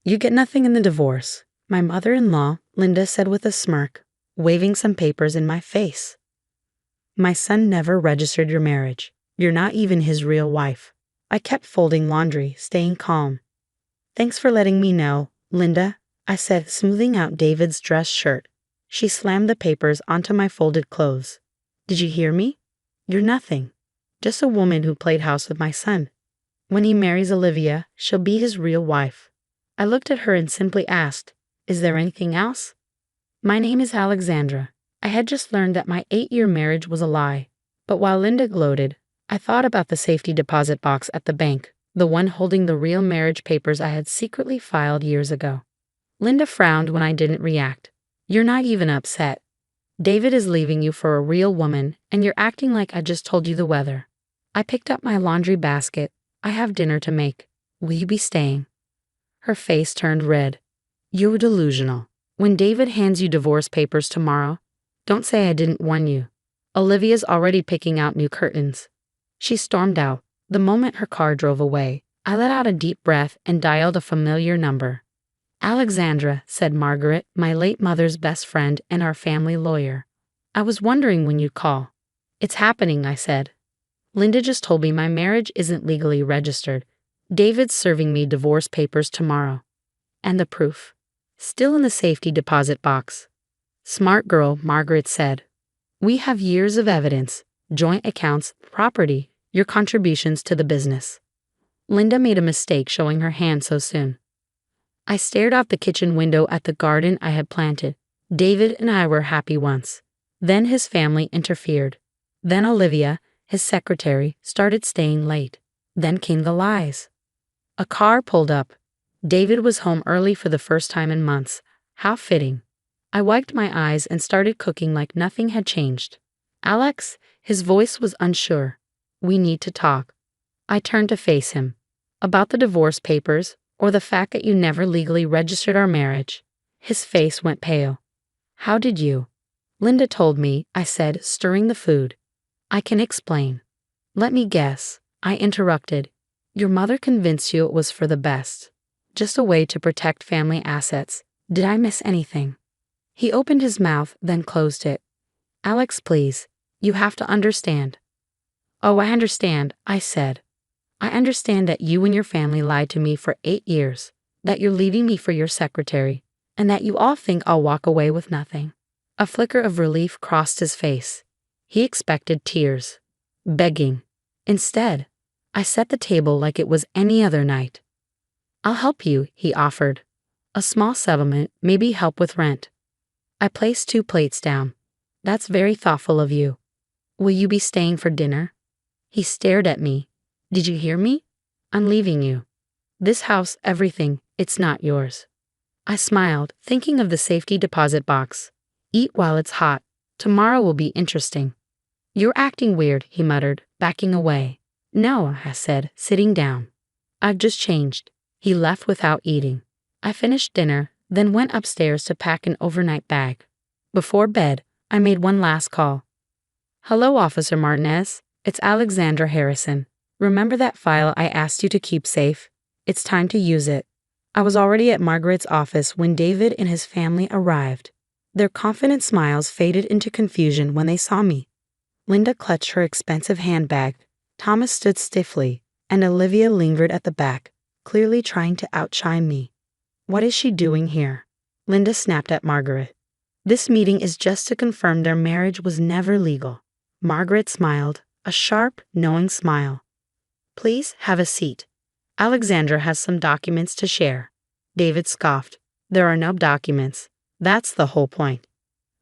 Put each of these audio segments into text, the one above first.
You get nothing in the divorce, my mother-in-law, Linda said with a smirk, waving some papers in my face. My son never registered your marriage. You're not even his real wife. I kept folding laundry, staying calm. Thanks for letting me know, Linda, I said, smoothing out David's dress shirt. She slammed the papers onto my folded clothes. Did you hear me? You're nothing. Just a woman who played house with my son. When he marries Olivia, she'll be his real wife. I looked at her and simply asked, is there anything else? My name is Alexandra. I had just learned that my 8-year marriage was a lie. But while Linda gloated, I thought about the safety deposit box at the bank, the one holding the real marriage papers I had secretly filed years ago. Linda frowned when I didn't react. You're not even upset. David is leaving you for a real woman, and you're acting like I just told you the weather. I picked up my laundry basket. I have dinner to make. Will you be staying? Her face turned red. You're delusional. When David hands you divorce papers tomorrow, don't say I didn't warn you. Olivia's already picking out new curtains. She stormed out. The moment her car drove away, I let out a deep breath and dialed a familiar number. Alexandra, said Margaret, my late mother's best friend and our family lawyer. I was wondering when you'd call. It's happening, I said. Linda just told me my marriage isn't legally registered. David's serving me divorce papers tomorrow. And the proof? Still in the safety deposit box. Smart girl, Margaret said. We have years of evidence, joint accounts, property, your contributions to the business. Linda made a mistake showing her hand so soon. I stared out the kitchen window at the garden I had planted. David and I were happy once. Then his family interfered. Then Olivia, his secretary, started staying late. Then came the lies. A car pulled up. David was home early for the first time in months. How fitting. I wiped my eyes and started cooking like nothing had changed. Alex, his voice was unsure. We need to talk. I turned to face him. About the divorce papers, or the fact that you never legally registered our marriage. His face went pale. How did you? Linda told me, I said, stirring the food. I can explain. Let me guess, I interrupted. Your mother convinced you it was for the best. Just a way to protect family assets. Did I miss anything? He opened his mouth, then closed it. Alex, please. You have to understand. Oh, I understand, I said. I understand that you and your family lied to me for 8 years, that you're leaving me for your secretary, and that you all think I'll walk away with nothing. A flicker of relief crossed his face. He expected tears. Begging. Instead, I set the table like it was any other night. I'll help you, he offered. A small settlement, maybe help with rent. I placed 2 plates down. That's very thoughtful of you. Will you be staying for dinner? He stared at me. Did you hear me? I'm leaving you. This house, everything, it's not yours. I smiled, thinking of the safety deposit box. Eat while it's hot. Tomorrow will be interesting. You're acting weird, he muttered, backing away. No, I said, sitting down. I've just changed. He left without eating. I finished dinner, then went upstairs to pack an overnight bag. Before bed, I made one last call. Hello, Officer Martinez. It's Alexandra Harrison. Remember that file I asked you to keep safe? It's time to use it. I was already at Margaret's office when David and his family arrived. Their confident smiles faded into confusion when they saw me. Linda clutched her expensive handbag. Thomas stood stiffly, and Olivia lingered at the back, clearly trying to outshine me. What is she doing here? Linda snapped at Margaret. This meeting is just to confirm their marriage was never legal. Margaret smiled, a sharp, knowing smile. Please have a seat. Alexandra has some documents to share. David scoffed. There are no documents. That's the whole point.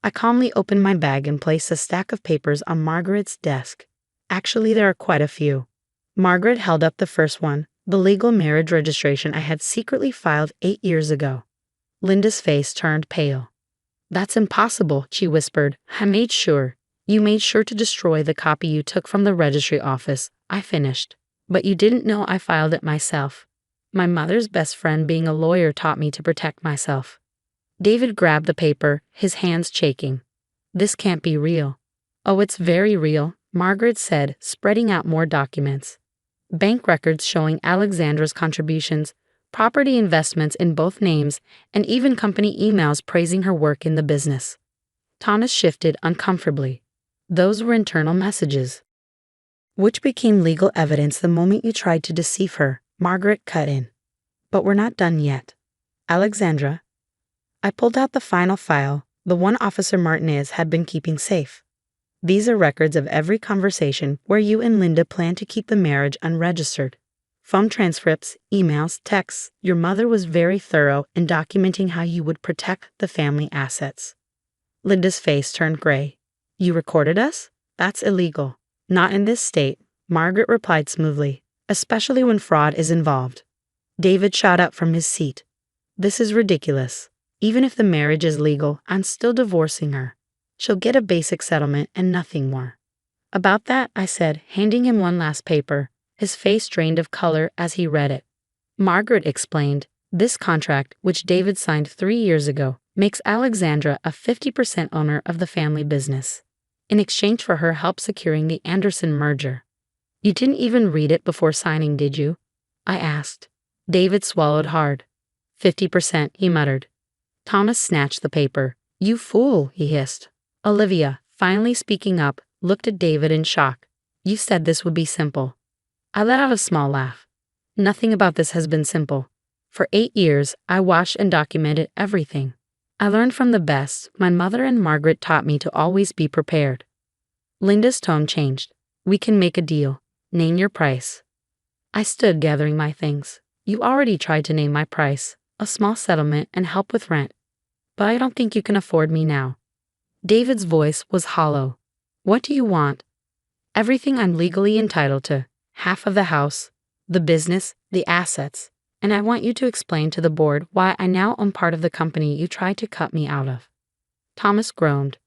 I calmly opened my bag and placed a stack of papers on Margaret's desk. Actually, there are quite a few. Margaret held up the first one, the legal marriage registration I had secretly filed 8 years ago. Linda's face turned pale. That's impossible, she whispered. I made sure. You made sure to destroy the copy you took from the registry office. I finished. But you didn't know I filed it myself. My mother's best friend being a lawyer taught me to protect myself. David grabbed the paper, his hands shaking. This can't be real. Oh, it's very real, Margaret said, spreading out more documents. Bank records showing Alexandra's contributions, property investments in both names, and even company emails praising her work in the business. Thomas shifted uncomfortably. Those were internal messages, which became legal evidence the moment you tried to deceive her. Margaret cut in. But we're not done yet. Alexandra. I pulled out the final file, the one Officer Martinez had been keeping safe. These are records of every conversation where you and Linda planned to keep the marriage unregistered. Phone transcripts, emails, texts. Your mother was very thorough in documenting how you would protect the family assets. Linda's face turned gray. You recorded us? That's illegal. Not in this state, Margaret replied smoothly, especially when fraud is involved. David shot up from his seat. This is ridiculous. Even if the marriage is legal, I'm still divorcing her. She'll get a basic settlement and nothing more. About that, I said, handing him one last paper. His face drained of color as he read it. Margaret explained, this contract, which David signed 3 years ago, makes Alexandra a 50% owner of the family business, in exchange for her help securing the Anderson merger. You didn't even read it before signing, did you? I asked. David swallowed hard. 50%, he muttered. Thomas snatched the paper. You fool, he hissed. Olivia, finally speaking up, looked at David in shock. You said this would be simple. I let out a small laugh. Nothing about this has been simple. For 8 years, I watched and documented everything. I learned from the best. My mother and Margaret taught me to always be prepared. Linda's tone changed. We can make a deal. Name your price. I stood gathering my things. You already tried to name my price, a small settlement and help with rent. But I don't think you can afford me now. David's voice was hollow. What do you want? Everything I'm legally entitled to. Half of the house, the business, the assets. And I want you to explain to the board why I now own part of the company you tried to cut me out of. Thomas groaned.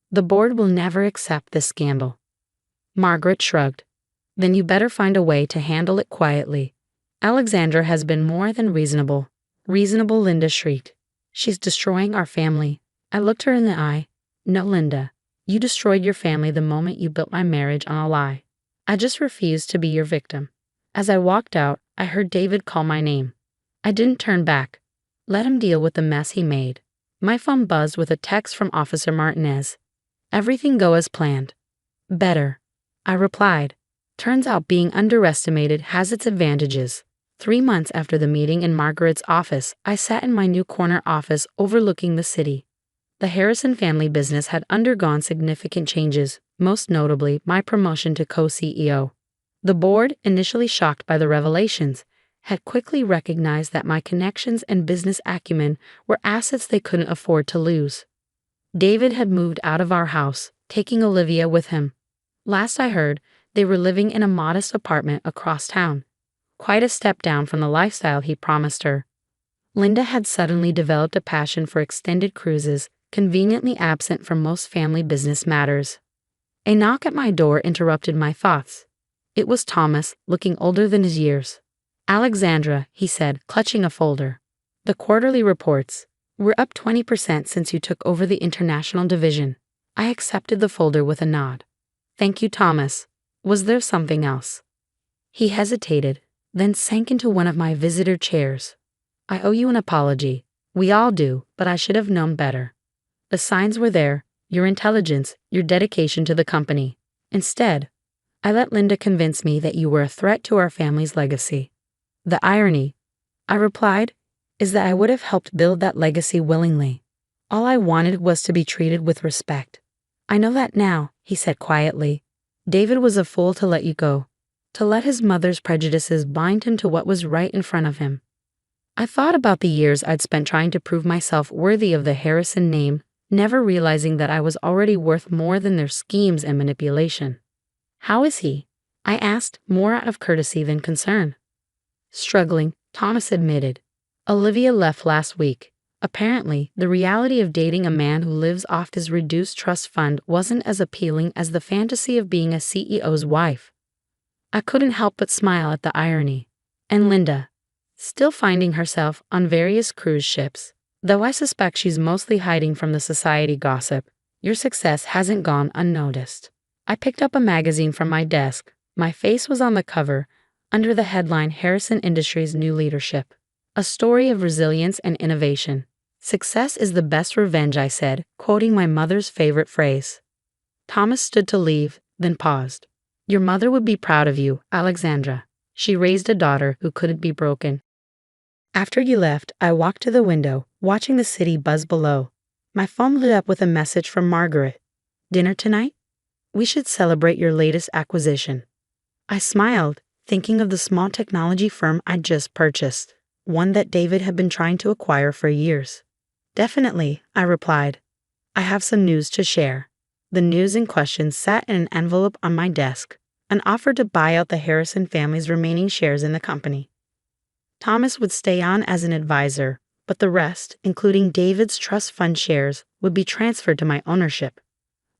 The board will never accept this scandal. Margaret shrugged. Then you better find a way to handle it quietly. Alexandra has been more than reasonable. Reasonable, Linda shrieked. She's destroying our family. I looked her in the eye. No, Linda. You destroyed your family the moment you built my marriage on a lie. I just refused to be your victim. As I walked out, I heard David call my name. I didn't turn back. Let him deal with the mess he made. My phone buzzed with a text from Officer Martinez. Everything go as planned. Better. I replied. Turns out being underestimated has its advantages. 3 months after the meeting in Margaret's office, I sat in my new corner office overlooking the city. The Harrison family business had undergone significant changes, most notably my promotion to co-CEO. The board, initially shocked by the revelations, had quickly recognized that my connections and business acumen were assets they couldn't afford to lose. David had moved out of our house, taking Olivia with him. Last I heard, they were living in a modest apartment across town. Quite a step down from the lifestyle he promised her. Linda had suddenly developed a passion for extended cruises, conveniently absent from most family business matters. A knock at my door interrupted my thoughts. It was Thomas, looking older than his years. Alexandra, he said, clutching a folder. The quarterly reports. We're up 20% since you took over the international division. I accepted the folder with a nod. Thank you, Thomas. Was there something else? He hesitated, then sank into one of my visitor chairs. I owe you an apology. We all do, but I should have known better. The signs were there, your intelligence, your dedication to the company. Instead, I let Linda convince me that you were a threat to our family's legacy. The irony, I replied, is that I would have helped build that legacy willingly. All I wanted was to be treated with respect. I know that now, he said quietly. David was a fool to let you go, to let his mother's prejudices bind him to what was right in front of him. I thought about the years I'd spent trying to prove myself worthy of the Harrison name, never realizing that I was already worth more than their schemes and manipulation. How is he? I asked, more out of courtesy than concern. Struggling, Thomas admitted. Olivia left last week. Apparently, the reality of dating a man who lives off his reduced trust fund wasn't as appealing as the fantasy of being a CEO's wife. I couldn't help but smile at the irony. And Linda, still finding herself on various cruise ships, though I suspect she's mostly hiding from the society gossip. Your success hasn't gone unnoticed. I picked up a magazine from my desk. My face was on the cover, under the headline Harrison Industries' New Leadership. A story of resilience and innovation. Success is the best revenge, I said, quoting my mother's favorite phrase. Thomas stood to leave, then paused. Your mother would be proud of you, Alexandra. She raised a daughter who couldn't be broken. After you left, I walked to the window, watching the city buzz below. My phone lit up with a message from Margaret. Dinner tonight? We should celebrate your latest acquisition. I smiled, thinking of the small technology firm I'd just purchased, one that David had been trying to acquire for years. Definitely, I replied. I have some news to share. The news in question sat in an envelope on my desk, an offer to buy out the Harrison family's remaining shares in the company. Thomas would stay on as an advisor, but the rest, including David's trust fund shares, would be transferred to my ownership.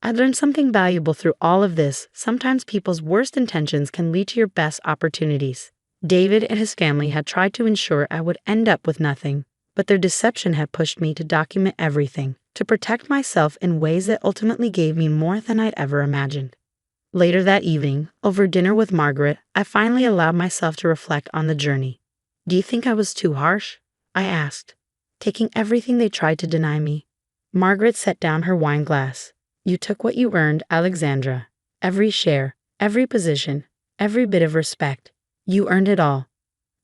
I learned something valuable through all of this. Sometimes people's worst intentions can lead to your best opportunities. David and his family had tried to ensure I would end up with nothing, but their deception had pushed me to document everything, to protect myself in ways that ultimately gave me more than I'd ever imagined. Later that evening, over dinner with Margaret, I finally allowed myself to reflect on the journey. Do you think I was too harsh? I asked, taking everything they tried to deny me. Margaret set down her wine glass. You took what you earned, Alexandra. Every share, every position, every bit of respect. You earned it all.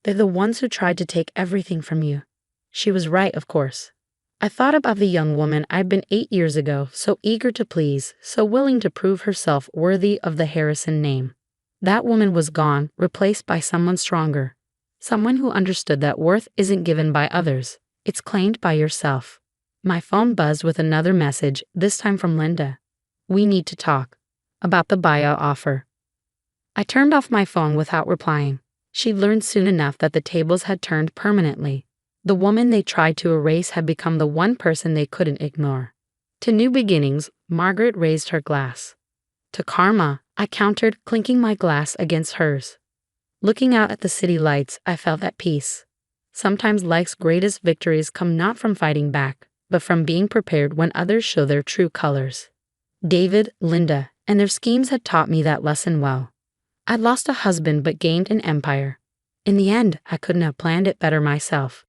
They're the ones who tried to take everything from you. She was right, of course. I thought about the young woman I'd been 8 years ago, so eager to please, so willing to prove herself worthy of the Harrison name. That woman was gone, replaced by someone stronger. Someone who understood that worth isn't given by others, it's claimed by yourself. My phone buzzed with another message, this time from Linda. We need to talk. About the buyout offer. I turned off my phone without replying. She'd learned soon enough that the tables had turned permanently. The woman they tried to erase had become the one person they couldn't ignore. To new beginnings, Margaret raised her glass. To karma, I countered, clinking my glass against hers. Looking out at the city lights, I felt at peace. Sometimes life's greatest victories come not from fighting back, but from being prepared when others show their true colors. David, Linda, and their schemes had taught me that lesson well. I'd lost a husband but gained an empire. In the end, I couldn't have planned it better myself.